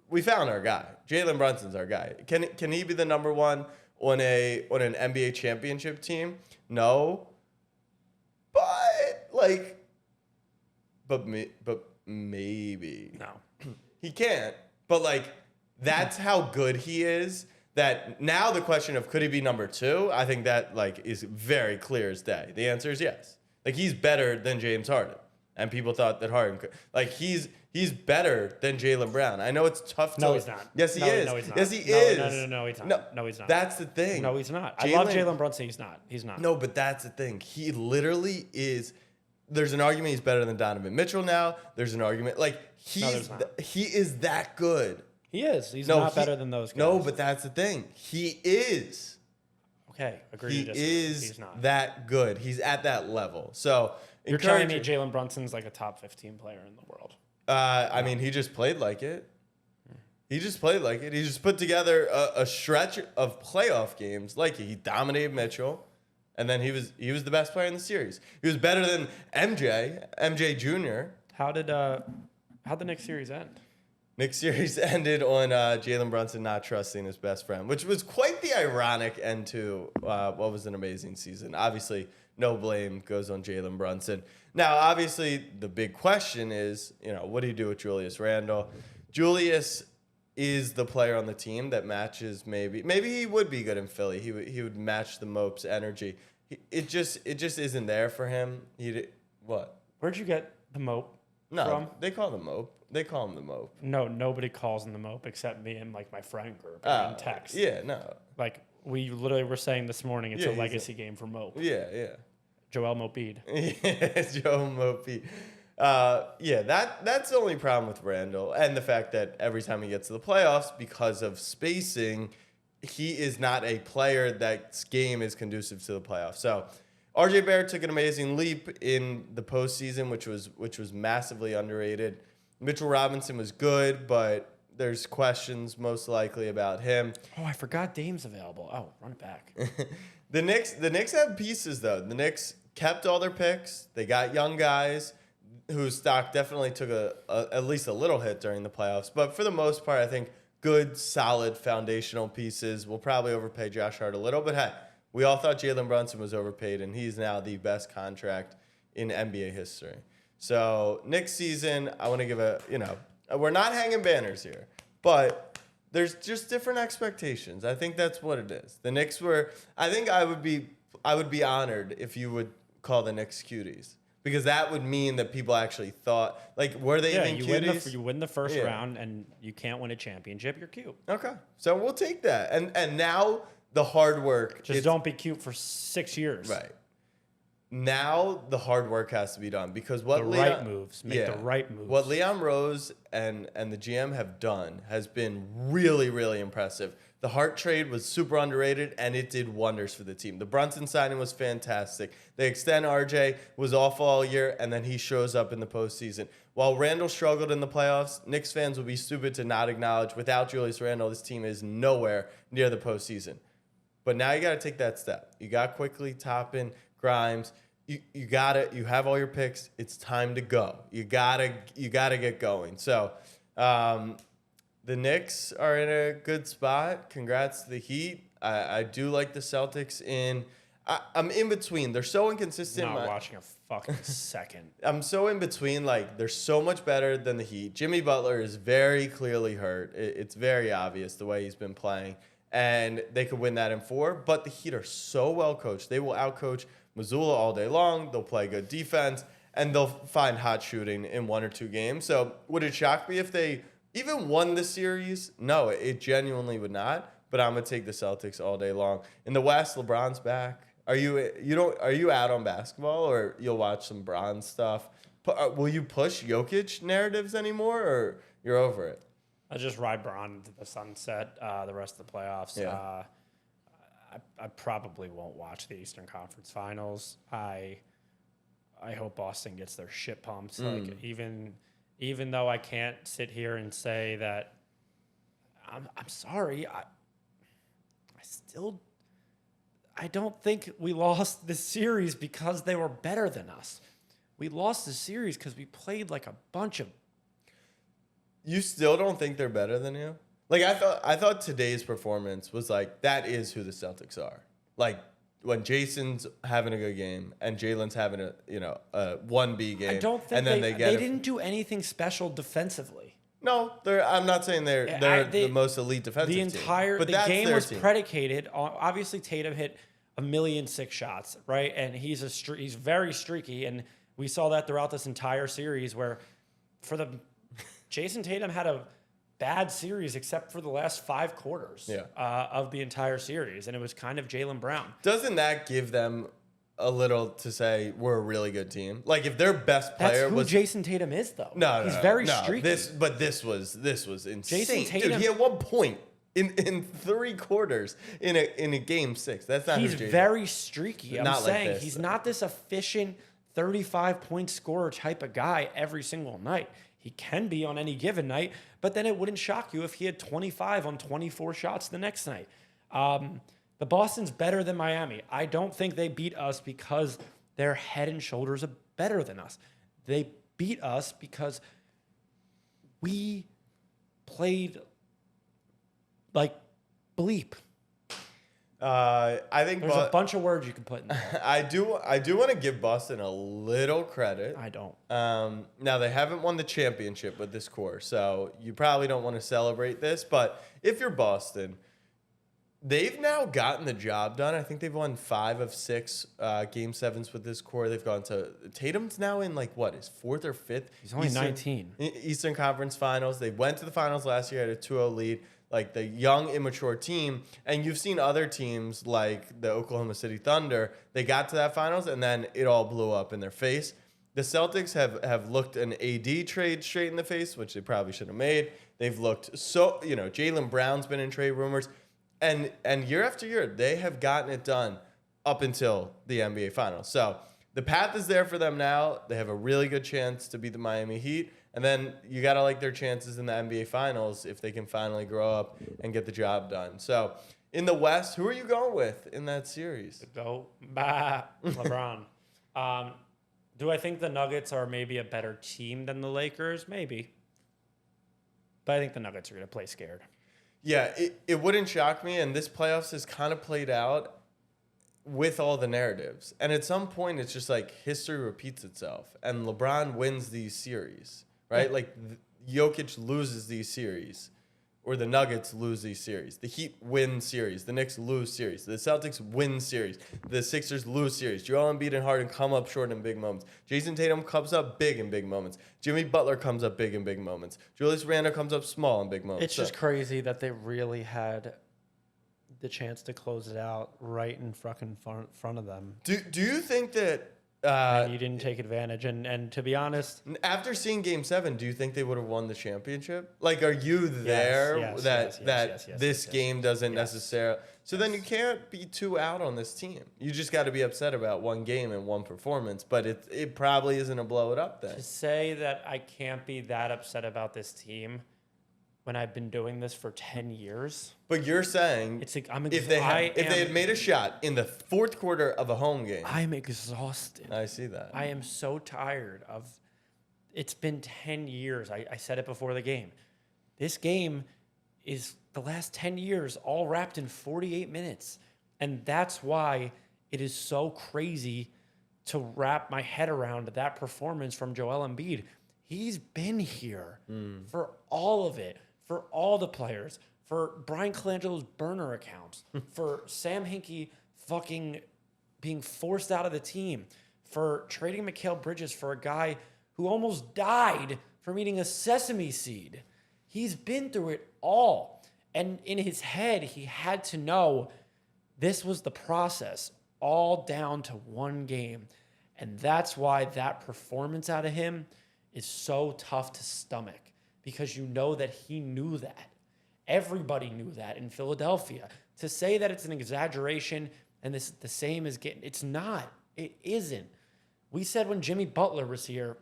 we found our guy. Jalen Brunson's our guy. Can he be the number one on an NBA championship team? No. But maybe. No. He can't. But like, that's how good he is. That now the question of could he be number 2, I think that like is very clear as day. The answer is yes. Like he's better than James Harden, and people thought that Harden could. Like he's better than Jaylen Brown. I know it's tough to. No, he's not. Yes, he is. No, he's not. Yes, he is. No, he's not. No, he's not. That's the thing. No, he's not. I love Jalen Brunson. He's not. He's not. No, but that's the thing. He literally is. There's an argument he's better than Donovan Mitchell now. There's an argument like he is that good. He is. He's not better than those guys. No, but that's the thing. He is. Okay, agree. He is He's not that good. He's at that level. So you're telling me Jalen Brunson's like a top 15 player in the world? I mean, he just played like it. He just played like it. He just put together a stretch of playoff games like it. He dominated Mitchell, and then he was the best player in the series. He was better than MJ Jr. How'd the Knicks series end? Knicks series ended on Jalen Brunson not trusting his best friend, which was quite the ironic end to what was an amazing season. Obviously, no blame goes on Jalen Brunson. Now, obviously, the big question is, what do you do with Julius Randle? Julius is the player on the team that matches maybe he would be good in Philly. He would match the Mope's energy. It just isn't there for him. What? Where'd you get the Mope from? They call him Mope. They call him the Mope. No, nobody calls him the Mope except me and like my friend group in text. Yeah, no. Like we literally were saying this morning, it's a legacy game for Mope. Yeah. Joel Mopeed. Yeah, Joel Mopeed. That's the only problem with Randall, and the fact that every time he gets to the playoffs, because of spacing, he is not a player that's game is conducive to the playoffs. So RJ Barrett took an amazing leap in the postseason, which was massively underrated. Mitchell Robinson was good, but there's questions most likely about him. Oh, I forgot Dame's available. Oh, run it back. The Knicks have pieces, though. The Knicks kept all their picks. They got young guys whose stock definitely took at least a little hit during the playoffs. But for the most part, I think good, solid, foundational pieces. Will probably overpay Josh Hart a little, but hey, we all thought Jalen Brunson was overpaid, and he's now the best contract in NBA history. So next season, I want to give we're not hanging banners here, but there's just different expectations. I think that's what it is. The Knicks I think I would be honored if you would call the Knicks cuties, because that would mean that people actually thought, like, were they even cuties? You win the first round and you can't win a championship, you're cute. Okay. So we'll take that. And now the hard work. Just don't be cute for 6 years. Right. Now the hard work has to be done, because what the right moves. Make the right moves. What Leon Rose and the GM have done has been really, really impressive. The Hart trade was super underrated, and it did wonders for the team. The Brunson signing was fantastic. They extend RJ, was awful all year, and then he shows up in the postseason. While Randall struggled in the playoffs, Knicks fans would be stupid to not acknowledge, without Julius Randle, this team is nowhere near the postseason. But now you got to take that step. You got Quickly, Toppin, Grimes. You got it. You have all your picks. It's time to go. You gotta get going. So the Knicks are in a good spot. Congrats to the Heat. I do like the Celtics I'm in between. They're so inconsistent. Not watching a fucking second. I'm so in between. Like, they're so much better than the Heat. Jimmy Butler is very clearly hurt. It's very obvious the way he's been playing. And they could win that in 4. But the Heat are so well coached. They will outcoach Missoula all day long. They'll play good defense. And they'll find hot shooting in 1 or 2 games. So would it shock me if they even won the series? No, it genuinely would not. but I'm gonna take the Celtics all day long. In the West, LeBron's back. Are you out on basketball, or you'll watch some Bron stuff? Will you push Jokic narratives anymore, or you're over it? I just ride Bron into the sunset the rest of the playoffs. Yeah. I probably won't watch the Eastern Conference Finals. I hope Boston gets their shit pumped. Like even though I can't sit here and say that I'm sorry, I don't think we lost this series because they were better than us. We lost the series because we played like a bunch of. You still don't think they're better than you? Like I thought today's performance was like that is who the Celtics are. Like when Jason's having a good game and Jalen's having a 1B game. I don't think and then they didn't do anything special defensively. No, I'm not saying they're the most elite defensive team. The game was predicated on obviously Tatum hit 1,000,006 shots, right? And he's very streaky, and we saw that throughout this entire series where Jason Tatum had a bad series except for the last 5 quarters of the entire series, and it was kind of Jaylen Brown. Doesn't that give them a little to say we're a really good team? Like if their best player That's who Jason Tatum is, though. He's very streaky. This was insane. Jason Tatum, dude, he had 1 point in 3 quarters in a game 6. That's not. He's very streaky. I'm saying like he's not this efficient 35-point scorer type of guy every single night. He can be on any given night, but then it wouldn't shock you if he had 25 on 24 shots the next night. The Boston's better than Miami. I don't think they beat us because they're head and shoulders better than us. They beat us because we played like bleep. I think there's a bunch of words you can put in there. I do want to give Boston a little credit. I don't. Now they haven't won the championship with this core, so you probably don't want to celebrate this. But if you're Boston, they've now gotten the job done. I think they've won 5 of 6 game 7s with this core. They've gone to Tatum's now in like what his 4th or 5th. He's only 19. Eastern Conference Finals. They went to the finals last year at a 2-0 lead. Like the young, immature team. And you've seen other teams like the Oklahoma City Thunder. They got to that finals, and then it all blew up in their face. The Celtics have looked an AD trade straight in the face, which they probably should have made. They've looked Jaylen Brown's been in trade rumors. And year after year, they have gotten it done up until the NBA Finals. So the path is there for them now. They have a really good chance to beat the Miami Heat. And then you got to like their chances in the NBA Finals if they can finally grow up and get the job done. So in the West, who are you going with in that series? LeBron. Do I think the Nuggets are maybe a better team than the Lakers? Maybe. But I think the Nuggets are going to play scared. Yeah, it wouldn't shock me. And this playoffs has kind of played out with all the narratives. And at some point, it's just like history repeats itself. And LeBron wins these series. Right? Yeah. Like, Jokic loses these series, or the Nuggets lose these series. The Heat win series. The Knicks lose series. The Celtics win series. The Sixers lose series. Joel Embiid and Harden come up short in big moments. Jason Tatum comes up big in big moments. Jimmy Butler comes up big in big moments. Julius Randle comes up small in big moments. It's just crazy that they really had the chance to close it out right in fucking front of them. Do you think that... and you didn't take advantage. And to be honest, after seeing Game 7, do you think they would have won the championship? Like, are you there this game doesn't necessarily... So then you can't be too out on this team. You just got to be upset about one game and one performance, but it probably isn't a blow it up then. To say that I can't be that upset about this team when I've been doing this for 10 years. But you're saying if they had made a shot in the 4th quarter of a home game. I'm exhausted. I see that. I am so tired of it's been 10 years. I said it before the game. This game is the last 10 years all wrapped in 48 minutes. And that's why it is so crazy to wrap my head around that performance from Joel Embiid. He's been here for all of it. For all the players, for Brian Colangelo's burner accounts, for Sam Hinkie fucking being forced out of the team, for trading Mikal Bridges for a guy who almost died from eating a sesame seed. He's been through it all. And in his head, he had to know this was the process, all down to one game. And that's why that performance out of him is so tough to stomach, because you know that he knew that. Everybody knew that in Philadelphia. To say that it's an exaggeration and this is the same as getting, it's not. It isn't. We said when Jimmy Butler was here,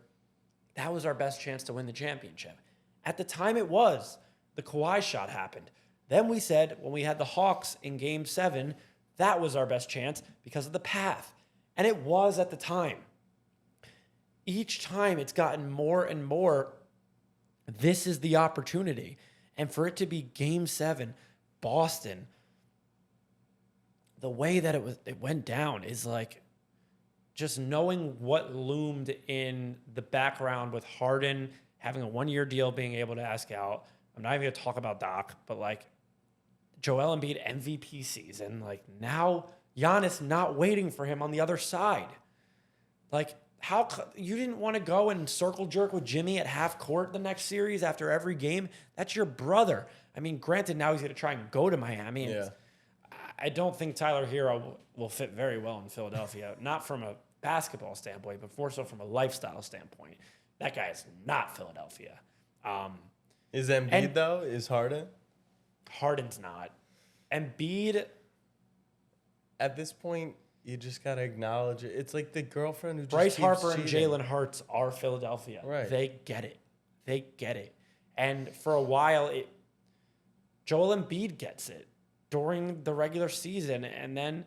that was our best chance to win the championship. At the time it was. The Kawhi shot happened. Then we said when we had the Hawks in Game 7, that was our best chance because of the path. And it was at the time. Each time it's gotten more and more, this is the opportunity. And for it to be Game 7, Boston, the way that it went down is like just knowing what loomed in the background with Harden having a one-year deal, being able to ask out. I'm not even going to talk about Doc, but like Joel Embiid MVP season, like now Giannis not waiting for him on the other side. Like, how you didn't want to go and circle jerk with Jimmy at half court the next series after every game? That's your brother. I mean, granted, now he's going to try and go to Miami. And Yeah. I don't think Tyler Hero will fit very well in Philadelphia, not from a basketball standpoint, but more so from a lifestyle standpoint. That guy is not Philadelphia. Is Embiid, though? Is Harden? Harden's not. Embiid, At this point, you just got to acknowledge it. It's like the girlfriend who just Bryce keeps Harper and cheating. Jalen Hurts are Philadelphia. Right. They get it. They get it. And for a while, Joel Embiid gets it during the regular season. And then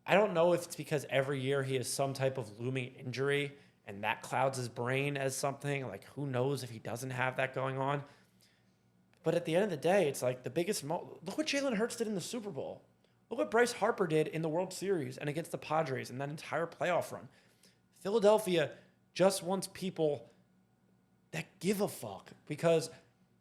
I don't know if it's because every year he has some type of looming injury and that clouds his brain as something. Like, who knows if he doesn't have that going on. But at the end of the day, it's like the biggest look what Jalen Hurts did in the Super Bowl. Look what Bryce Harper did in the World Series and against the Padres and that entire playoff run. Philadelphia just wants people that give a fuck, because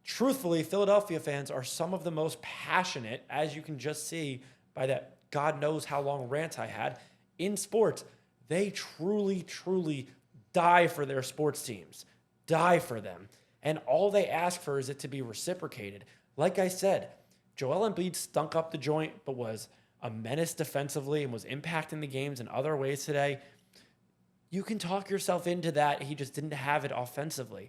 truthfully, Philadelphia fans are some of the most passionate, as you can just see by that God knows how long rant I had, in sports. They truly, truly die for their sports teams, die for them. And all they ask for is it to be reciprocated. Like I said, Joel Embiid stunk up the joint, but was a menace defensively and was impacting the games in other ways today. You can talk yourself into that. He just didn't have it offensively.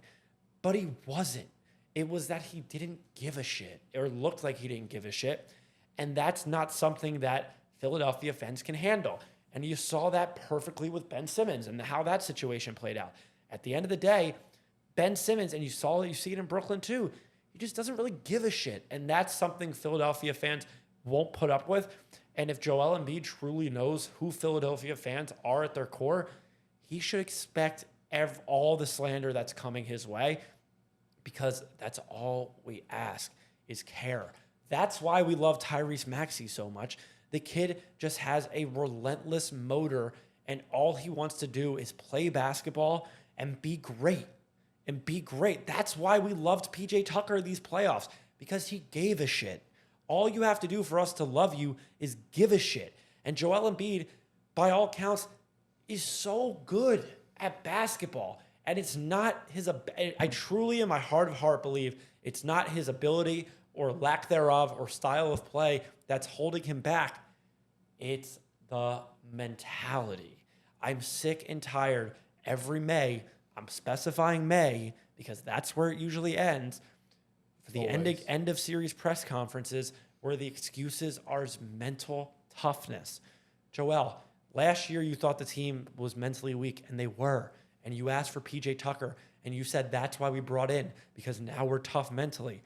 But he wasn't. It was that he didn't give a shit, or looked like he didn't give a shit. And that's not something that Philadelphia fans can handle. And you saw that perfectly with Ben Simmons and how that situation played out. At the end of the day, Ben Simmons, and you see it in Brooklyn too, he just doesn't really give a shit. And that's something Philadelphia fans won't put up with. And if Joel Embiid truly knows who Philadelphia fans are at their core, he should expect all the slander that's coming his way, because that's all we ask is care. That's why we love Tyrese Maxey so much. The kid just has a relentless motor, and all he wants to do is play basketball and be great. And be great. That's why we loved PJ Tucker these playoffs, because he gave a shit. All you have to do for us to love you is give a shit. And Joel Embiid, by all counts, is so good at basketball. And it's not I truly in my heart of heart believe it's not his ability or lack thereof or style of play that's holding him back. It's the mentality. I'm sick and tired every May. I'm specifying May because that's where it usually ends. For the end of series press conferences where the excuses are mental toughness. Joel, last year you thought the team was mentally weak, and they were. And you asked for PJ Tucker, and you said that's why we brought in, because now we're tough mentally.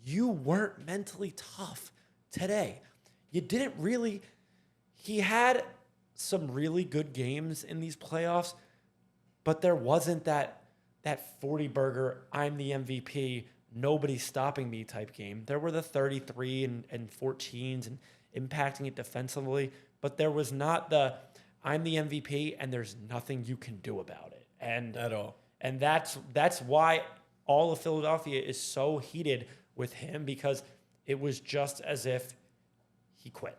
You weren't mentally tough today. You didn't really. He had some really good games in these playoffs, but there wasn't that 40-burger, I'm the MVP, nobody's stopping me type game. There were the 33 and 14s and impacting it defensively, but there was not the I'm the MVP and there's nothing you can do about it. And At all. And that's why all of Philadelphia is so heated with him, because it was just as if he quit.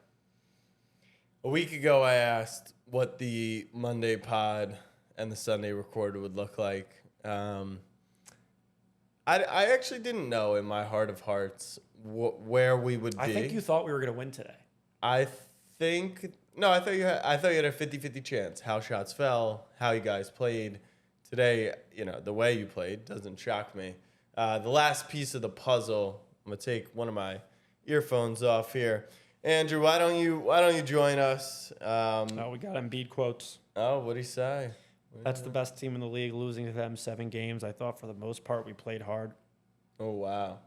A week ago, I asked what the Monday pod and the Sunday record would look like. I actually didn't know in my heart of hearts where we would be. I think you thought we were going to win today. I thought you had a 50-50 chance. How shots fell, how you guys played today. The way you played doesn't shock me. The last piece of the puzzle. I'm gonna take one of my earphones off here. Andrew, why don't you join us? We got Embiid quotes. Oh, what'd he say? That's the best team in the league, losing to them 7 games. I thought for the most part we played hard. Oh, wow.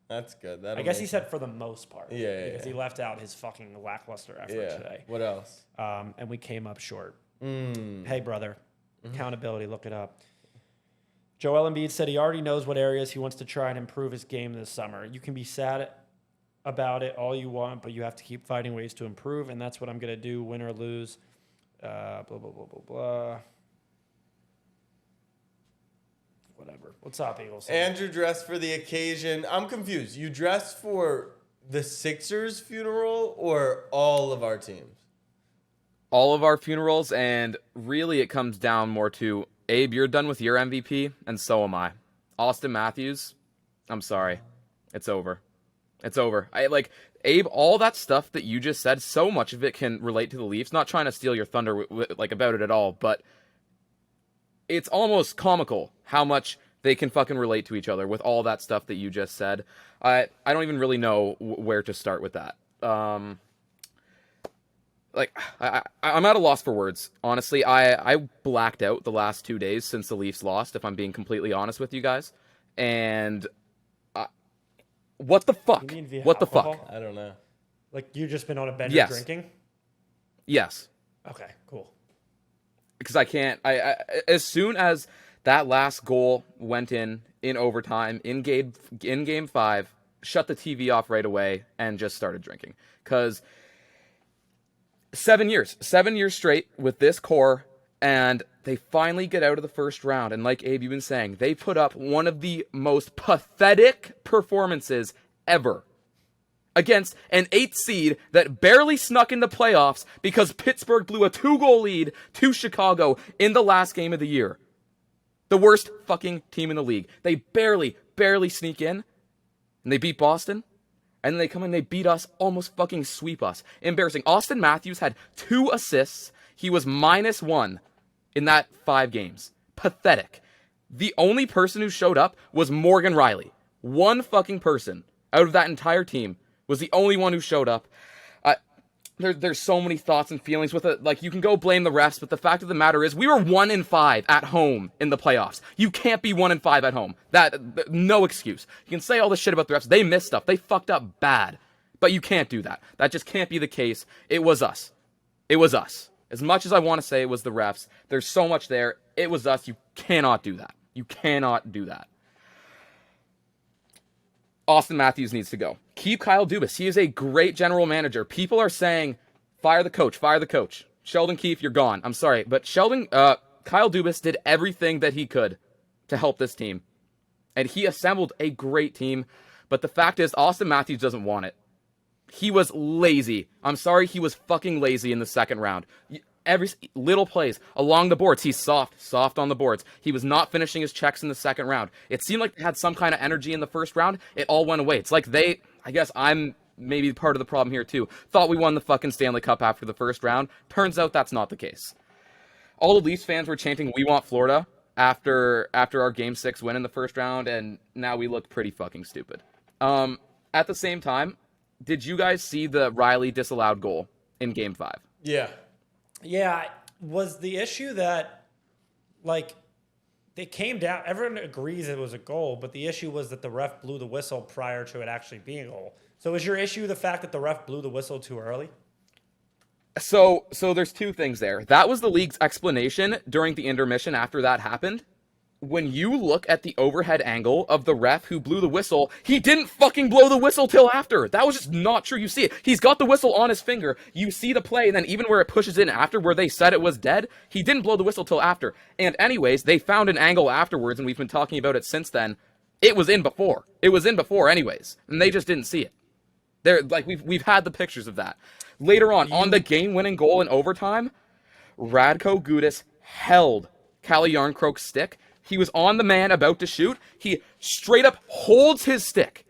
That's good. I guess he said for the most part. Yeah. Because he left out his fucking lackluster effort today. What else? And we came up short. Hey, brother. Accountability, look it up. Joel Embiid said he already knows what areas he wants to try and improve his game this summer. You can be sad about it all you want, but you have to keep finding ways to improve, and that's what I'm going to do, win or lose. Blah, blah, blah, blah, blah. Whatever. What's up, Eagles? Andrew dressed for the occasion. I'm confused. You dressed for the Sixers funeral or all of our teams? All of our funerals, and really it comes down more to, Abe, you're done with your MVP, and so am I. Austin Matthews, I'm sorry. It's over. It's over. Abe, all that stuff that you just said, so much of it can relate to the Leafs. Not trying to steal your thunder about it at all, but it's almost comical how much they can fucking relate to each other with all that stuff that you just said. I don't even really know where to start with that. I'm at a loss for words. Honestly, I blacked out the last 2 days since the Leafs lost, if I'm being completely honest with you guys. And what the fuck? You mean via what alcohol? The fuck? I don't know. Like, you've just been on a bender Yes. drinking? Yes. Okay, cool. Because I can't. As soon as that last goal went in overtime in game 5, shut the TV off right away and just started drinking. Because 7 years straight with this core, and they finally get out of the first round. And like Abe, you've been saying, they put up one of the most pathetic performances ever against an 8th seed that barely snuck into playoffs because Pittsburgh blew a 2-goal lead to Chicago in the last game of the year. The worst fucking team in the league. They barely sneak in, and they beat Boston. And then they come in, they beat us, almost fucking sweep us. Embarrassing. Austin Matthews had 2 assists. He was -1 in that 5 games. Pathetic. The only person who showed up was Morgan Riley. One fucking person out of that entire team was the only one who showed up. There's so many thoughts and feelings with it. Like, you can go blame the refs, but the fact of the matter is we were 1-5 at home in the playoffs. You can't be 1-5 at home. No excuse. You can say all this shit about the refs. They missed stuff. They fucked up bad. But you can't do that. That just can't be the case. It was us. It was us. As much as I want to say it was the refs, there's so much there. It was us. You cannot do that. You cannot do that. Austin Matthews needs to go. Keep Kyle Dubas. He is a great general manager. People are saying, fire the coach, fire the coach. Sheldon Keefe, you're gone. I'm sorry, but Kyle Dubas did everything that he could to help this team. And he assembled a great team. But the fact is, Austin Matthews doesn't want it. He was lazy. I'm sorry, he was fucking lazy in the second round. Every little plays along the boards, he's soft on the boards. He was not finishing his checks in the second round. It seemed like they had some kind of energy in the first round. It all went away. It's like I guess I'm maybe part of the problem here too, thought we won the fucking Stanley Cup after the first round. Turns out that's not the case. All the Leafs fans were chanting, "We want Florida," after our Game 6 win in the first round, and now we look pretty fucking stupid. At the same time, did you guys see the Riley disallowed goal in Game 5? Yeah. Yeah, was the issue that, like, they came down, everyone agrees it was a goal, but the issue was that the ref blew the whistle prior to it actually being a goal. So is your issue the fact that the ref blew the whistle too early? So there's 2 things there. That was the league's explanation during the intermission after that happened. When you look at the overhead angle of the ref who blew the whistle, he didn't fucking blow the whistle till after. That was just not true. You see it. He's got the whistle on his finger. You see the play, and then even where it pushes in after, where they said it was dead, he didn't blow the whistle till after. And anyways, they found an angle afterwards, and we've been talking about it since then. It was in before. It was in before anyways, and they just didn't see it. We've had the pictures of that. Later on the game-winning goal in overtime, Radko Gudas held Calle Yarncroke's stick He was on the man about to shoot. He straight up holds his stick.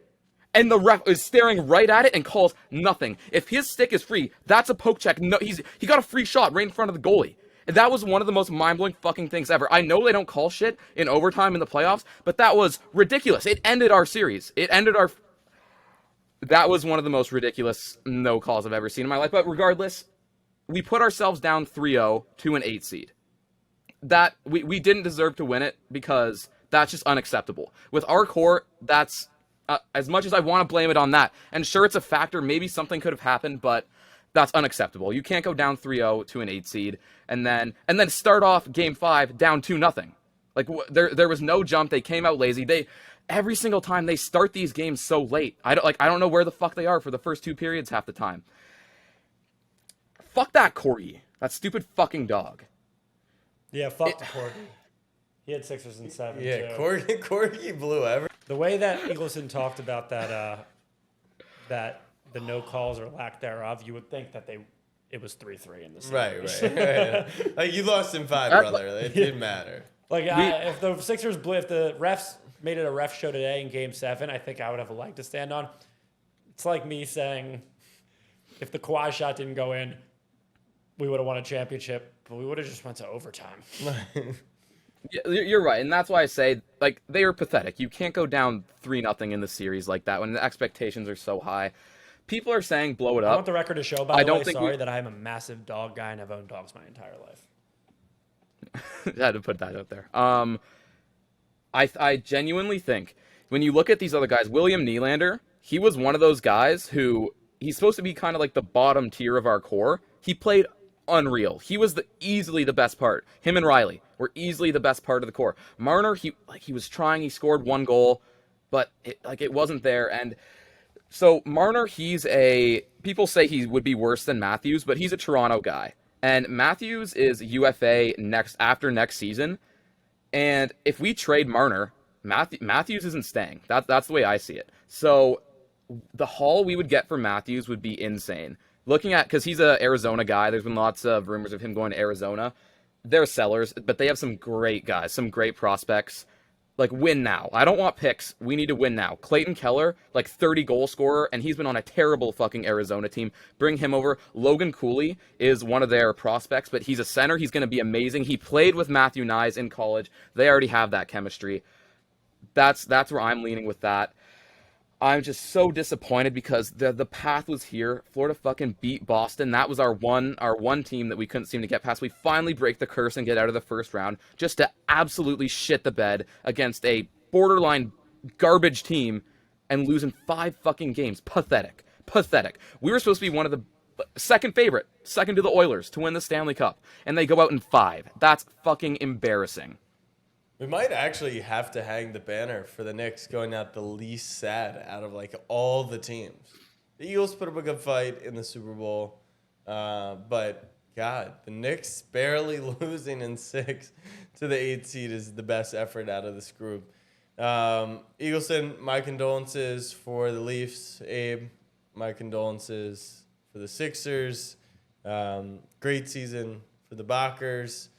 And the ref is staring right at it and calls nothing. If his stick is free, that's a poke check. No, he got a free shot right in front of the goalie. And that was one of the most mind-blowing fucking things ever. I know they don't call shit in overtime in the playoffs, but that was ridiculous. It ended our series. That was one of the most ridiculous no calls I've ever seen in my life. But regardless, we put ourselves down 3-0 to an 8 seed. That we didn't deserve to win it because that's just unacceptable. With our core, that's as much as I want to blame it on that. And sure, it's a factor. Maybe something could have happened, but that's unacceptable. You can't go down 3-0 to an 8 seed and then start off game 5 down 2-0. Like there was no jump. They came out lazy. Every single time they start these games so late. I don't know where the fuck they are for the first 2 periods half the time. Fuck that Corgi. That stupid fucking dog. Yeah, fuck the Corgi. He had 6ers and 7s. Yeah, too. Corgi blew everything. The way that Eagleson talked about that the no calls or lack thereof, you would think that it was 3-3 in the series. Right. Like, you lost in 5, brother. It didn't matter. Like, if the Sixers if the refs made it a ref show today in Game 7, I think I would have a leg to stand on. It's like me saying, if the Kawhi shot didn't go in, we would have won a championship, but we would have just went to overtime. Yeah, you're right, and that's why I say, like, they are pathetic. You can't go down 3-0 in the series like that when the expectations are so high. People are saying blow it up. I want the record to show, by the way, that I'm a massive dog guy and I've owned dogs my entire life. I had to put that out there. I genuinely think, when you look at these other guys, William Nylander, he was one of those guys who, he's supposed to be kind of like the bottom tier of our core. He played unreal. He was easily the best part. Him and Riley were easily the best part of the core. Marner, he was trying. He scored 1 goal, but it wasn't there. And so Marner, people say he would be worse than Matthews, but he's a Toronto guy. And Matthews is UFA after next season. And if we trade Marner, Matthews isn't staying. That's the way I see it. So the haul we would get for Matthews would be insane. Looking at, because he's an Arizona guy, there's been lots of rumors of him going to Arizona. They're sellers, but they have some great guys, some great prospects. Like, win now. I don't want picks. We need to win now. Clayton Keller, 30 goal scorer, and he's been on a terrible fucking Arizona team. Bring him over. Logan Cooley is one of their prospects, but he's a center. He's going to be amazing. He played with Matthew Nyes in college. They already have that chemistry. That's where I'm leaning with that. I'm just so disappointed because the path was here. Florida fucking beat Boston. That was our one team that we couldn't seem to get past. We finally break the curse and get out of the first round just to absolutely shit the bed against a borderline garbage team and losing 5 fucking games. Pathetic. We were supposed to be one of the second to the Oilers to win the Stanley Cup, and they go out in 5. That's fucking embarrassing. We might actually have to hang the banner for the Knicks going out the least sad out of all the teams. The Eagles put up a good fight in the Super Bowl, but God, the Knicks barely losing in 6 to the 8 seed is the best effort out of this group. Eagleson, my condolences for the Leafs. Abe, my condolences for the Sixers. Great season for the Bockers.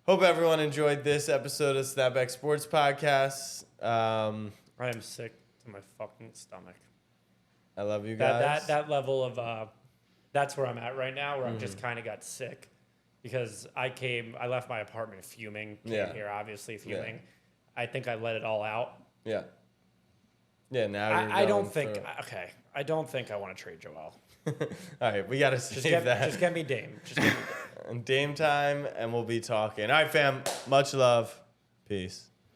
Hope everyone enjoyed this episode of Snapback Sports Podcast. I am sick to my fucking stomach. I love you guys. That level of that's where I'm at right now, where I'm just kind of got sick because I left my apartment fuming. Came here obviously fuming. Yeah. I think I let it all out. Yeah. Yeah. Now I don't think I want to trade Joel. All right, we got to save that. Just get me Dame. Dame time, and we'll be talking. All right, fam. Much love. Peace.